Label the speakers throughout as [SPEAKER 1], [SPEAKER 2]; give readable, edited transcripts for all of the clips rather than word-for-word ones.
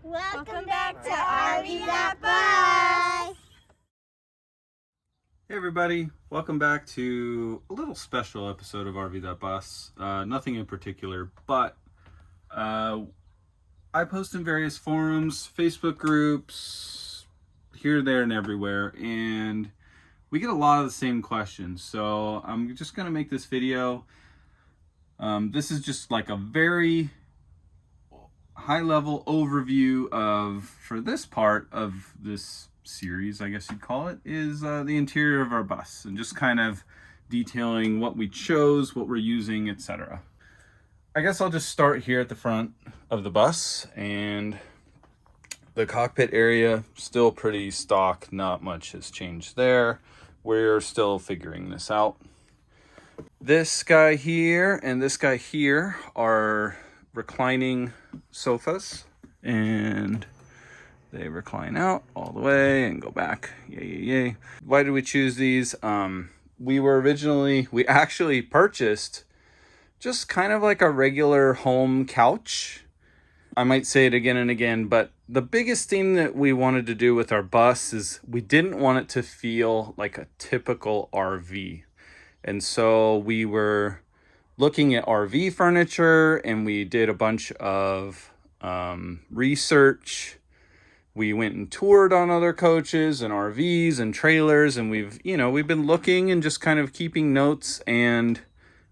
[SPEAKER 1] Welcome back to RV That Bus.
[SPEAKER 2] Hey everybody, welcome back to a little special episode of RV That Bus. Nothing in particular, but I post in various forums, Facebook groups, here, there, and everywhere, and we get a lot of the same questions. So I'm just going to make this video. This is just like a very high-level overview of, for this part of this series, I guess you'd call it, is the interior of our bus, and just kind of detailing what we chose, what we're using, etc. I guess I'll just start here at the front of the bus, and the cockpit area still pretty stock, not much has changed there. We're still figuring this out. This guy here and this guy here are reclining sofas, and they recline out all the way and go back. Yay, yay, yay. Why did we choose these? We actually purchased just kind of like a regular home couch. I might say it again and again, but the biggest thing that we wanted to do with our bus is we didn't want it to feel like a typical RV. And so we were looking at RV furniture, and we did a bunch of research. We went and toured on other coaches and RVs and trailers, and we've been looking and just kind of keeping notes, and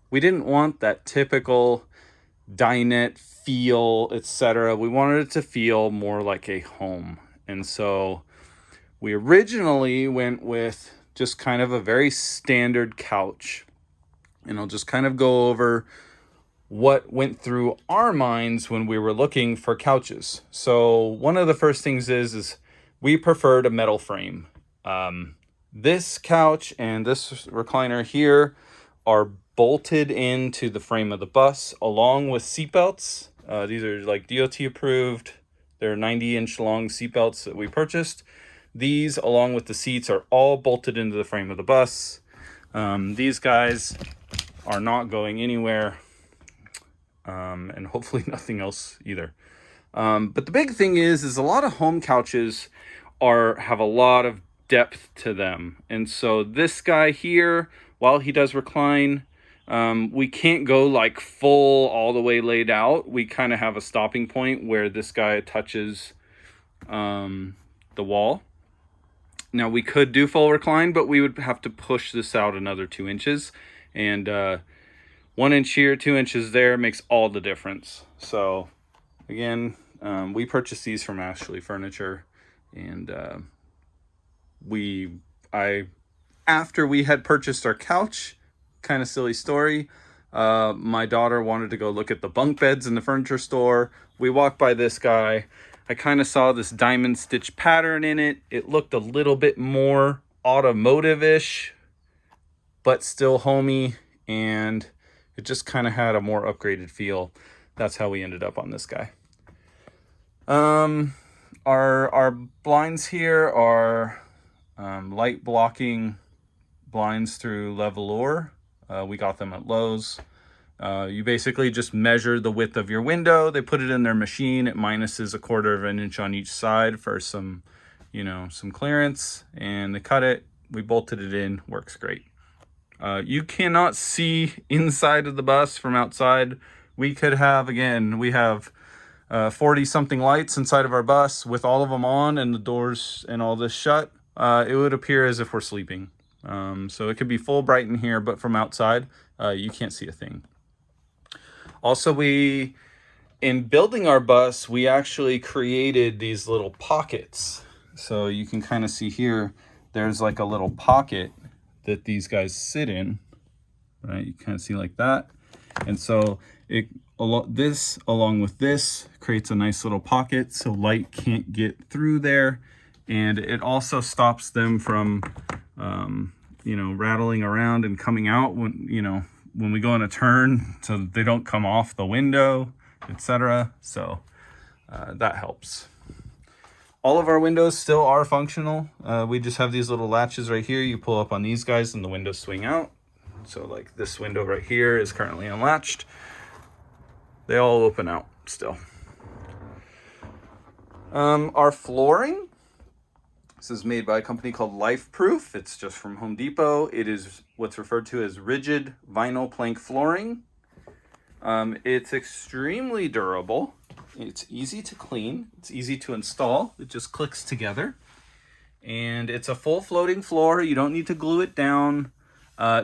[SPEAKER 2] we didn't want that typical dinette feel, etc. We wanted it to feel more like a home. And so we originally went with just kind of a very standard couch. And I'll just kind of go over what went through our minds when we were looking for couches. So one of the first things is we preferred a metal frame. This couch and this recliner here are bolted into the frame of the bus along with seatbelts. These are like DOT approved. They're 90-inch long seatbelts that we purchased. These, along with the seats, are all bolted into the frame of the bus. These guys are not going anywhere. And hopefully nothing else either. But the big thing is a lot of home couches have a lot of depth to them. And so this guy here, while he does recline, we can't go like full all the way laid out. We kind of have a stopping point where this guy touches the wall. Now we could do full recline, but we would have to push this out another 2 inches. And 1 inch here, 2 inches there makes all the difference. So again, we purchased these from Ashley Furniture, and after we had purchased our couch, kind of silly story, my daughter wanted to go look at the bunk beds in the furniture store. We walked by this guy. I kind of saw this diamond stitch pattern in it. It looked a little bit more automotive-ish, but still homey, and it just kind of had a more upgraded feel. That's how we ended up on this guy. Our blinds here are light blocking blinds through Levolure. We got them at Lowe's. You basically just measure the width of your window. They put it in their machine. It minuses 1/4 of an inch on each side for some clearance, and they cut it. We bolted it in. Works great. You cannot see inside of the bus from outside. We have 40 something lights inside of our bus. With all of them on and the doors and all this shut, it would appear as if we're sleeping. So it could be full bright in here, but from outside, you can't see a thing. Also, in building our bus, we actually created these little pockets. So you can kind of see here, there's like a little pocket that these guys sit in, right? You kind of see like that. And so this along with this creates a nice little pocket so light can't get through there. And it also stops them from, rattling around and coming out when we go in a turn, so they don't come off the window, etc. So that helps. All of our windows still are functional. We just have these little latches right here. You pull up on these guys and the windows swing out. So like this window right here is currently unlatched. They all open out still. Our flooring, this is made by a company called Life Proof. It's just from Home Depot. It is what's referred to as rigid vinyl plank flooring. It's extremely durable. It's easy to clean. It's easy to install. It just clicks together. And it's a full floating floor. You don't need to glue it down.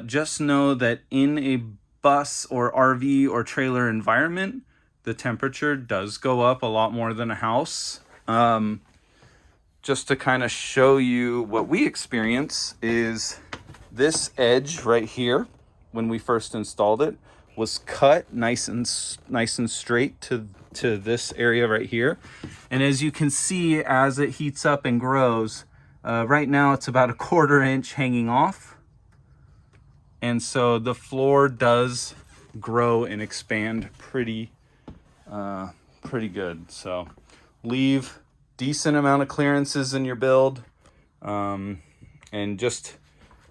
[SPEAKER 2] Just know that in a bus or RV or trailer environment, the temperature does go up a lot more than a house. Just to kind of show you what we experience is this edge right here, when we first installed it, was cut nice and straight to this area right here. And as you can see, as it heats up and grows, right now it's about a 1/4 inch hanging off. And so the floor does grow and expand pretty good. So leave decent amount of clearances in your build. And just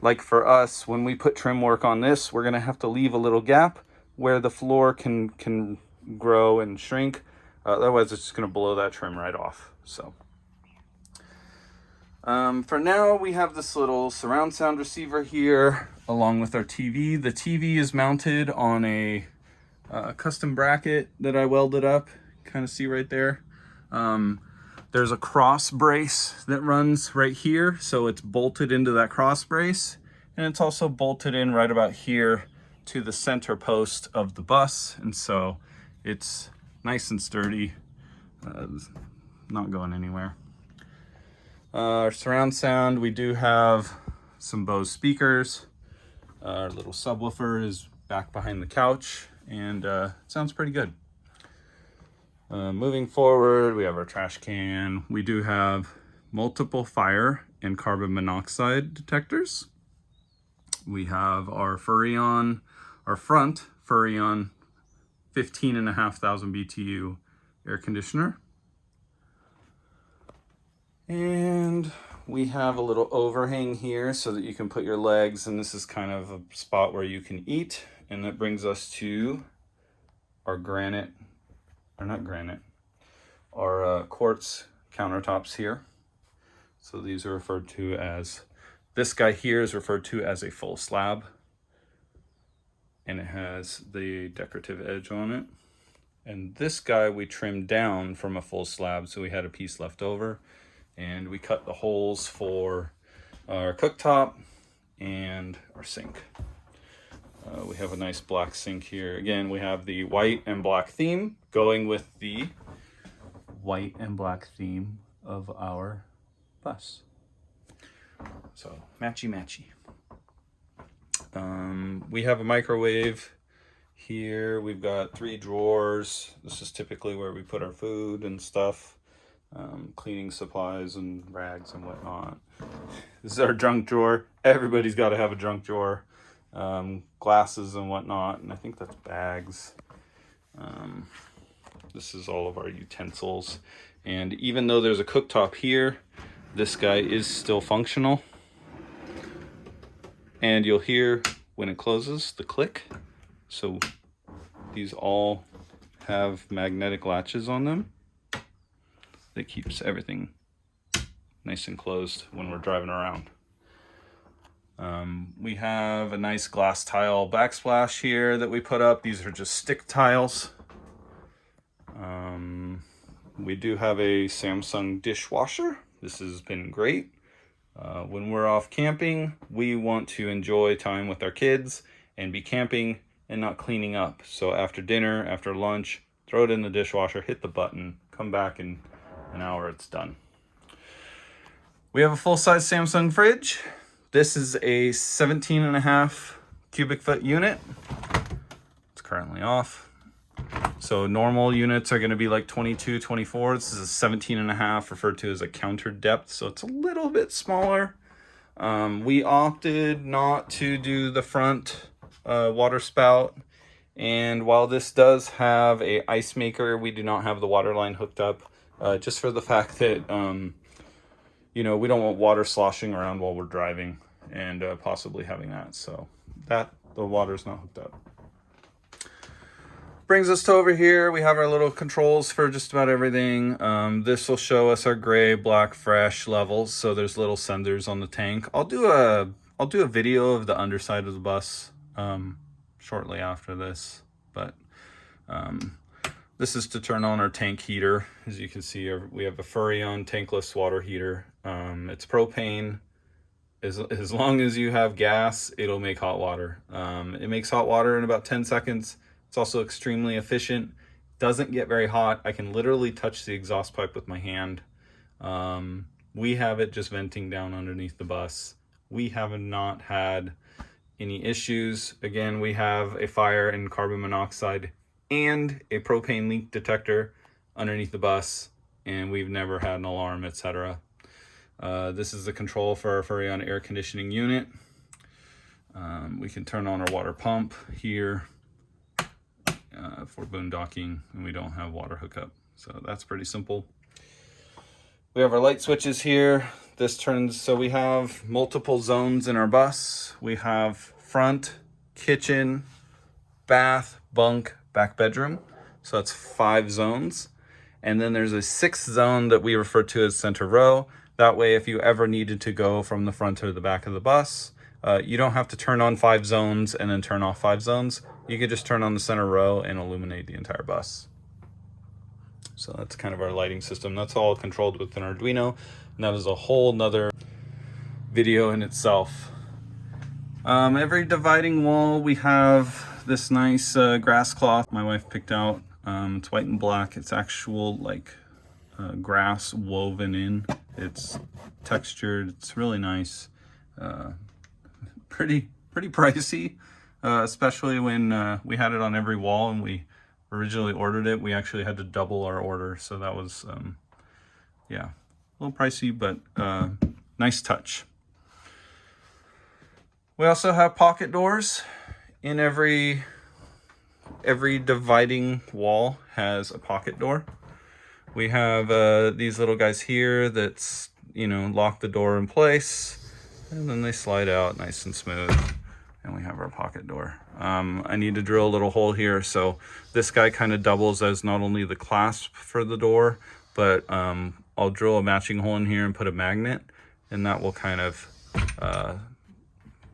[SPEAKER 2] like for us, when we put trim work on this, we're gonna have to leave a little gap where the floor can grow and shrink. Otherwise it's just gonna blow that trim right off. So for now, we have this little surround sound receiver here along with our TV. The TV is mounted on a custom bracket that I welded up. Kind of see right there. There's a cross brace that runs right here, so it's bolted into that cross brace, and it's also bolted in right about here to the center post of the bus, and so it's nice and sturdy, not going anywhere. Our surround sound, we do have some Bose speakers. Our little subwoofer is back behind the couch, and it sounds pretty good. Moving forward, we have our trash can. We do have multiple fire and carbon monoxide detectors. We have our Furrion, our front Furrion 15,500 BTU air conditioner. And we have a little overhang here so that you can put your legs, and this is kind of a spot where you can eat. And that brings us to our our quartz countertops here. So these are referred to as, this guy here is referred to as a full slab, and it has the decorative edge on it. And this guy we trimmed down from a full slab, so we had a piece left over, and we cut the holes for our cooktop and our sink. We have a nice black sink here. Again, we have the white and black theme going with the white and black theme of our bus. So matchy matchy. We have a microwave here. We've got 3 drawers. This is typically where we put our food and stuff, cleaning supplies and rags and whatnot. This is our junk drawer. Everybody's got to have a junk drawer. Glasses and whatnot, and I think that's bags. This is all of our utensils, and even though there's a cooktop here, this guy is still functional, and you'll hear when it closes the click. So these all have magnetic latches on them that keeps everything nice and closed when we're driving around. We have a nice glass tile backsplash here that we put up. These are just stick tiles. We do have a Samsung dishwasher. This has been great. When we're off camping, we want to enjoy time with our kids and be camping and not cleaning up. So after dinner, after lunch, throw it in the dishwasher, hit the button, come back in an hour, it's done. We have a full-size Samsung fridge. This is a 17.5 cubic foot unit. It's currently off. So normal units are going to be like 22, 24. This is a 17.5, referred to as a counter depth. So it's a little bit smaller. We opted not to do the front water spout. And while this does have a ice maker, we do not have the water line hooked up, just for the fact that you know, we don't want water sloshing around while we're driving and possibly having that. So that the water's not hooked up. Brings us to over here. We have our little controls for just about everything. This will show us our gray, black, fresh levels. So there's little senders on the tank. I'll do a video of the underside of the bus shortly after this. But this is to turn on our tank heater. As you can see, we have a Furrion tankless water heater. It's propane. As long as you have gas, it'll make hot water. It makes hot water in about 10 seconds. It's also extremely efficient. Doesn't get very hot. I can literally touch the exhaust pipe with my hand. We have it just venting down underneath the bus. We have not had any issues. Again, we have a fire and carbon monoxide and a propane leak detector underneath the bus, and we've never had an alarm, etc. This is the control for our Furrion air conditioning unit. We can turn on our water pump here for boondocking, and we don't have water hookup. So that's pretty simple. We have our light switches here. This turns, so we have multiple zones in our bus. We have front, kitchen, bath, bunk, back bedroom. So that's 5 zones. And then there's a 6th zone that we refer to as center row. That way, if you ever needed to go from the front to the back of the bus, you don't have to turn on 5 zones and then turn off 5 zones. You could just turn on the center row and illuminate the entire bus. So that's kind of our lighting system. That's all controlled with an Arduino, and that is a whole nother video in itself. Every dividing wall, we have this nice grass cloth my wife picked out. It's white and black. It's actual like grass woven in. It's textured. It's really nice. Pretty pricey, especially when we had it on every wall and we originally ordered it. We actually had to double our order, so that was yeah, a little pricey, but nice touch. We also have pocket doors. In every dividing wall has a pocket door. We have these little guys here that's, lock the door in place, and then they slide out nice and smooth. And we have our pocket door. I need to drill a little hole here, so this guy kind of doubles as not only the clasp for the door, but I'll drill a matching hole in here and put a magnet, and that will kind of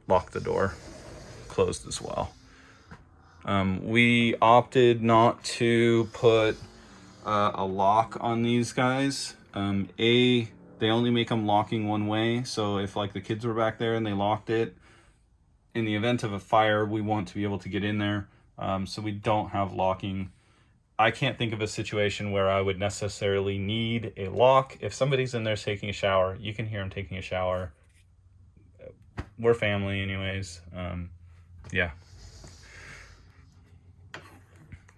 [SPEAKER 2] lock the door closed as well. We opted not to put a lock on these guys. They only make them locking one way, so if like the kids were back there and they locked it, in the event of a fire, we want to be able to get in there, so we don't have locking. I can't think of a situation where I would necessarily need a lock. If somebody's in there taking a shower, you can hear them taking a shower. We're family anyways. Yeah.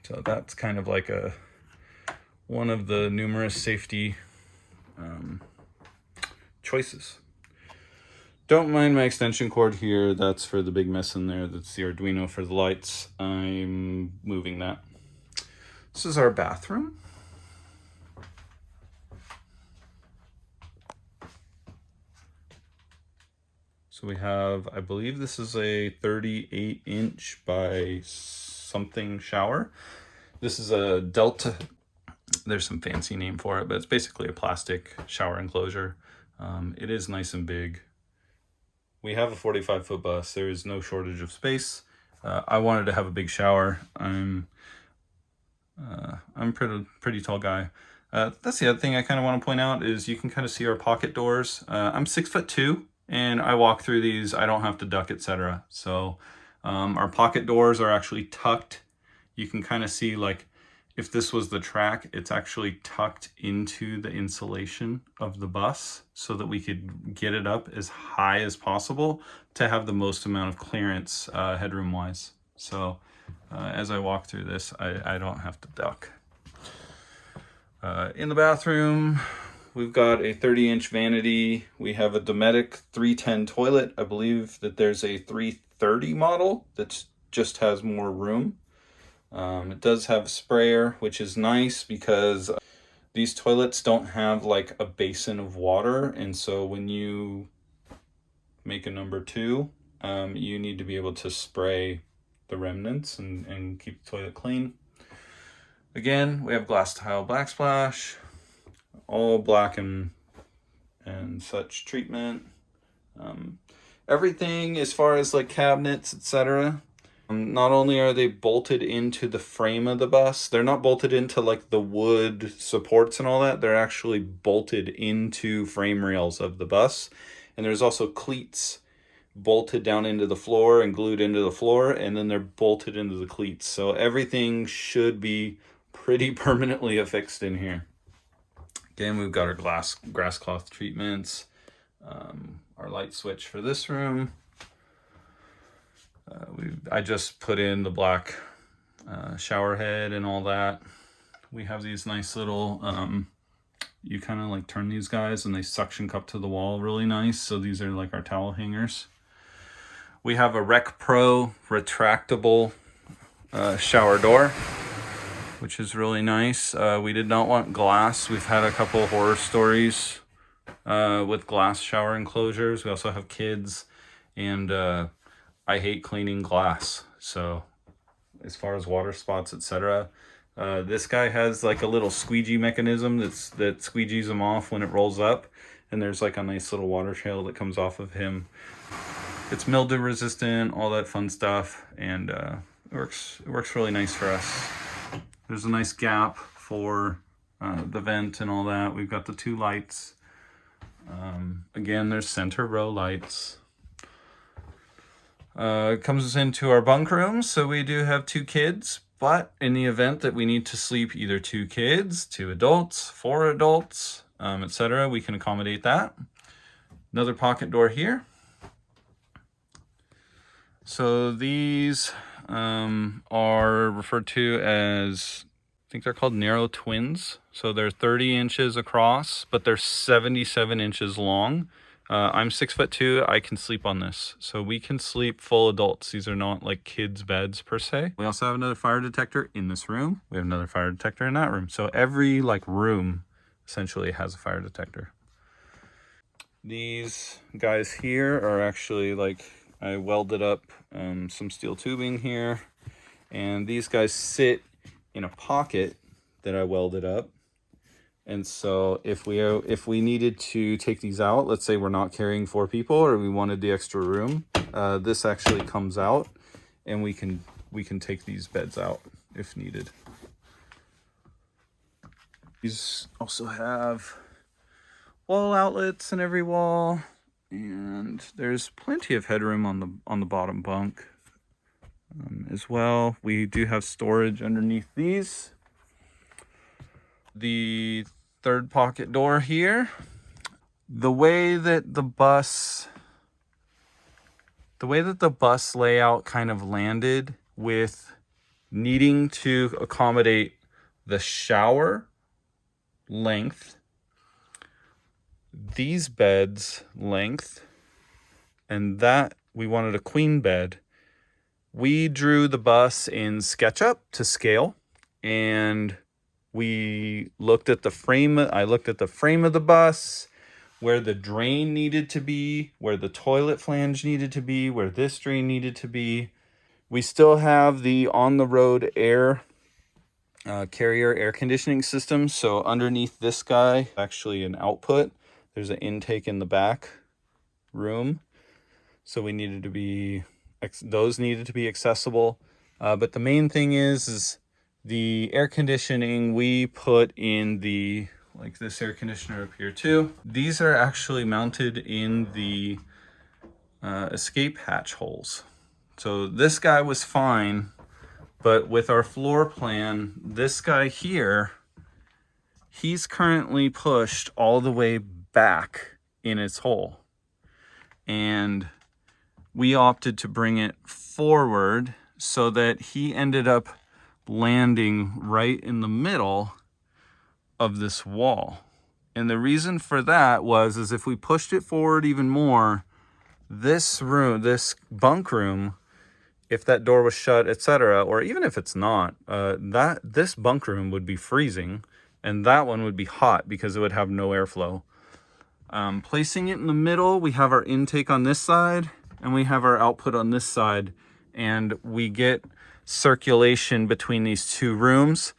[SPEAKER 2] So that's kind of like one of the numerous safety choices. Don't mind my extension cord here. That's for the big mess in there. That's the Arduino for the lights. I'm moving that. This is our bathroom. So we have, I believe this is a 38-inch by something shower. This is a Delta. There's some fancy name for it, but it's basically a plastic shower enclosure. It is nice and big. We have a 45-foot bus. There is no shortage of space. I wanted to have a big shower. I'm a pretty tall guy. That's the other thing I kind of want to point out is you can kind of see our pocket doors. I'm 6'2", and I walk through these. I don't have to duck, etc. So our pocket doors are actually tucked. You can kind of see, like, if this was the track, it's actually tucked into the insulation of the bus so that we could get it up as high as possible to have the most amount of clearance headroom wise. So as I walk through this, I don't have to duck. In the bathroom, we've got a 30-inch vanity. We have a Dometic 310 toilet. I believe that there's a 330 model that just has more room. It does have a sprayer, which is nice because these toilets don't have like a basin of water, and so when you make a number 2, you need to be able to spray the remnants and keep the toilet clean. Again, we have glass tile backsplash, all black and such treatment. Everything as far as like cabinets, etc. Not only are they bolted into the frame of the bus, they're not bolted into like the wood supports and all that. They're actually bolted into frame rails of the bus. And there's also cleats bolted down into the floor and glued into the floor, and then they're bolted into the cleats. So everything should be pretty permanently affixed in here. Again, we've got our grass cloth treatments, our light switch for this room. I just put in the black shower head and all that. We have these nice little, you kind of like turn these guys and they suction cup to the wall really nice. So these are like our towel hangers. We have a Rec Pro retractable shower door, which is really nice. We did not want glass. We've had a couple horror stories with glass shower enclosures. We also have kids, and I hate cleaning glass. So as far as water spots, etc., this guy has like a little squeegee mechanism that squeegees them off when it rolls up, and there's like a nice little water trail that comes off of him. It's mildew resistant, all that fun stuff, and it works really nice for us. There's a nice gap for the vent and all that. We've got the two lights. Again, there's center row lights. It comes into our bunk room, so we do have 2 kids, but in the event that we need to sleep either 2 kids, 2 adults, 4 adults, etc., we can accommodate that. Another pocket door here. So these are referred to as, I think they're called narrow twins. So they're 30 inches across, but they're 77 inches long. I'm 6'2". I can sleep on this. So we can sleep full adults. These are not like kids' beds per se. We also have another fire detector in this room. We have another fire detector in that room. So every like room essentially has a fire detector. These guys here are actually like, I welded up some steel tubing here, and these guys sit in a pocket that I welded up. And so if we needed to take these out, let's say we're not carrying 4 people or we wanted the extra room, this actually comes out, and we can take these beds out if needed. These also have wall outlets in every wall. And there's plenty of headroom on the bottom bunk as well. We do have storage underneath these. The third pocket door here. The way that the bus layout kind of landed with needing to accommodate the shower length, these beds length, and that we wanted a queen bed. We drew the bus in SketchUp to scale, and we looked at the frame. I looked at the frame of the bus, where the drain needed to be, where the toilet flange needed to be, where this drain needed to be. We still have the on-the-road air carrier air conditioning system. So underneath this guy, actually an output. There's an intake in the back room. So we needed to be, those needed to be accessible. But the main thing is the air conditioning we put in the, like this air conditioner up here too. These are actually mounted in the escape hatch holes. So this guy was fine, but with our floor plan, this guy here, he's currently pushed all the way back in its hole, and we opted to bring it forward so that he ended up landing right in the middle of this wall. And the reason for that is if we pushed it forward even more, this room, this bunk room, if that door was shut, etc., or even if it's not, this bunk room would be freezing, and that one would be hot because it would have no airflow. Placing it in the middle, we have our intake on this side and we have our output on this side, and we get circulation between these 2 rooms,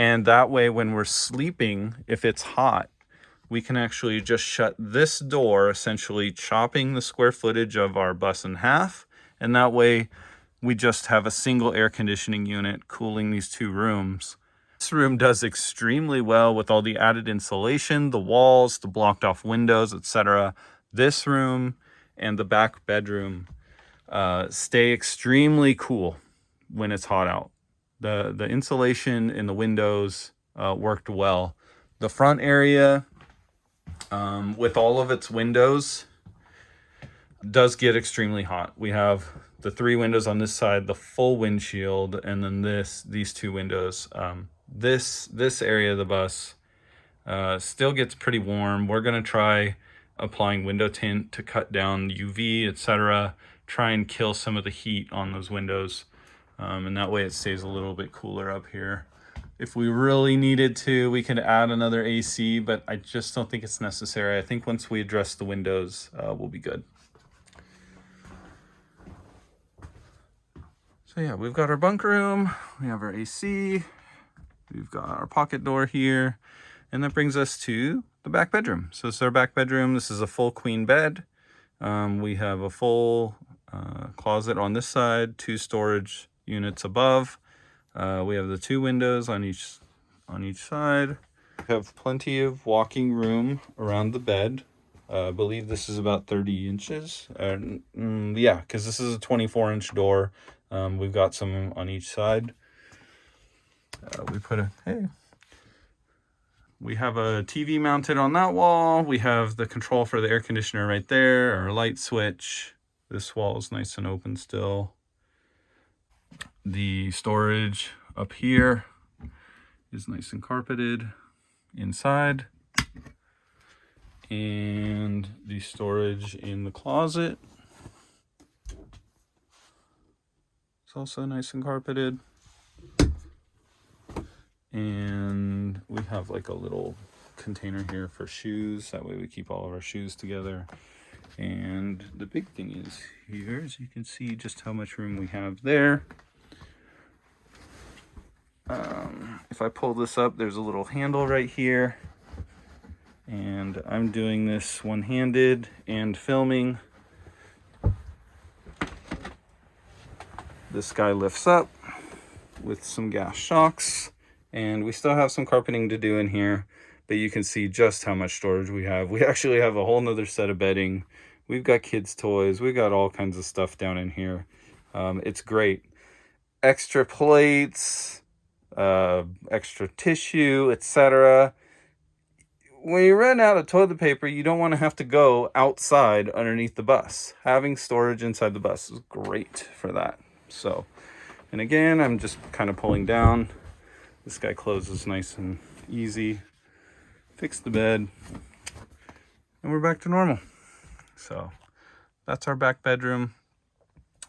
[SPEAKER 2] And that way, when we're sleeping, if it's hot, we can actually just shut this door, essentially chopping the square footage of our bus in half. And that way we just have a single air conditioning unit cooling these 2 rooms. This room does extremely well with all the added insulation, the walls, the blocked off windows, etc. This room and the back bedroom stay extremely cool when it's hot out. The insulation in the windows worked well. The front area, with all of its windows, does get extremely hot. We have the 3 windows on this side, the full windshield, and then these 2 windows. This area of the bus still gets pretty warm. We're gonna try applying window tint to cut down UV, etc. Try and kill some of the heat on those windows, and that way it stays a little bit cooler up here. If we really needed to, we could add another AC, but I just don't think it's necessary. I think once we address the windows, we'll be good. So yeah, we've got our bunk room, we have our AC, we've got our pocket door here, and that brings us to the back bedroom. So this is our back bedroom. This is a full queen bed. We have a full closet on this side, 2 storage units above. We have the 2 windows on each side. We have plenty of walking room around the bed. I believe this is about 30 inches. Yeah, because this is a 24-inch door. We've got some on each side. We have a TV mounted on that wall. We have the control for the air conditioner right there, our light switch. This wall is nice and open still. The storage up here is nice and carpeted inside. And the storage in the closet is also nice and carpeted. And we have like a little container here for shoes. That way we keep all of our shoes together. And the big thing is here, as you can see just how much room we have there. If I pull this up, there's a little handle right here. And I'm doing this one-handed and filming. This guy lifts up with some gas shocks. And we still have some carpeting to do in here, but you can see just how much storage we have. We actually have a whole nother set of bedding. We've got kids' toys. We've got all kinds of stuff down in here. It's great. Extra plates, extra tissue, etc. When you run out of toilet paper, you don't want to have to go outside underneath the bus. Having storage inside the bus is great for that. So, and again, I'm just kind of pulling down. This guy closes nice and easy. Fix the bed. And we're back to normal. So that's our back bedroom.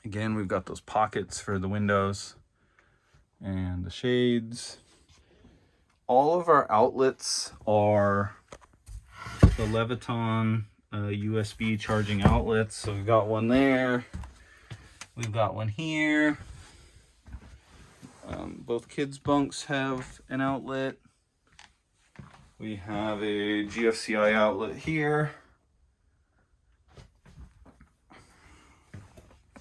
[SPEAKER 2] Again, we've got those pockets for the windows and the shades. All of our outlets are the Leviton USB charging outlets. So we've got one there. We've got one here. Both kids' bunks have an outlet. We have a GFCI outlet here.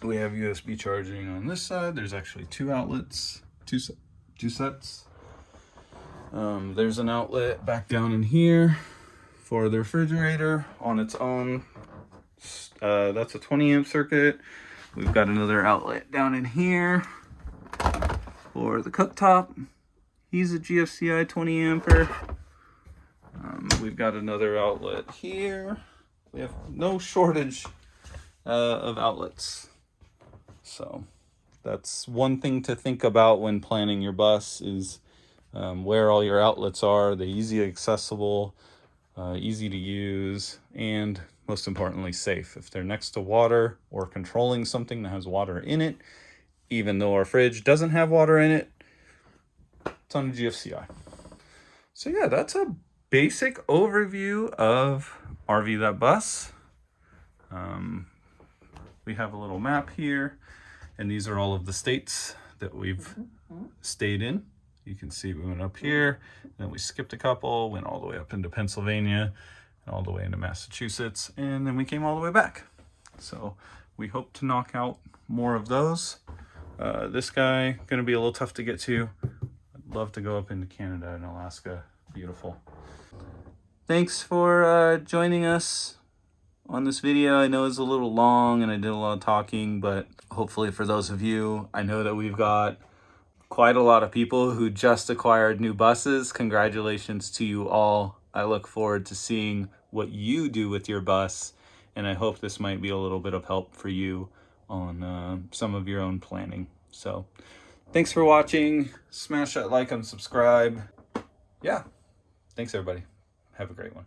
[SPEAKER 2] We have USB charging on this side. There's actually 2 outlets, two sets. There's an outlet back down in here for the refrigerator on its own. That's a 20 amp circuit. We've got another outlet down in here for the cooktop. He's a GFCI 20 amper. We've got another outlet here. We have no shortage of outlets. So that's one thing to think about when planning your bus is where all your outlets are. They're easy accessible, easy to use, and most importantly, safe. If they're next to water or controlling something that has water in it, even though our fridge doesn't have water in it, it's on a GFCI. So yeah, that's a basic overview of RV That Bus. We have a little map here, and these are all of the states that we've stayed in. You can see we went up here, then we skipped a couple, went all the way up into Pennsylvania, and all the way into Massachusetts, and then we came all the way back. So we hope to knock out more of those. This guy, gonna be a little tough to get to. I'd love to go up into Canada and Alaska. Beautiful. Thanks for joining us on this video. I know it's a little long and I did a lot of talking, but hopefully for those of you, I know that we've got quite a lot of people who just acquired new buses. Congratulations to you all. I look forward to seeing what you do with your bus, and I hope this might be a little bit of help for you on some of your own planning. So thanks for watching. Smash that like and subscribe. Yeah, thanks everybody. Have a great one.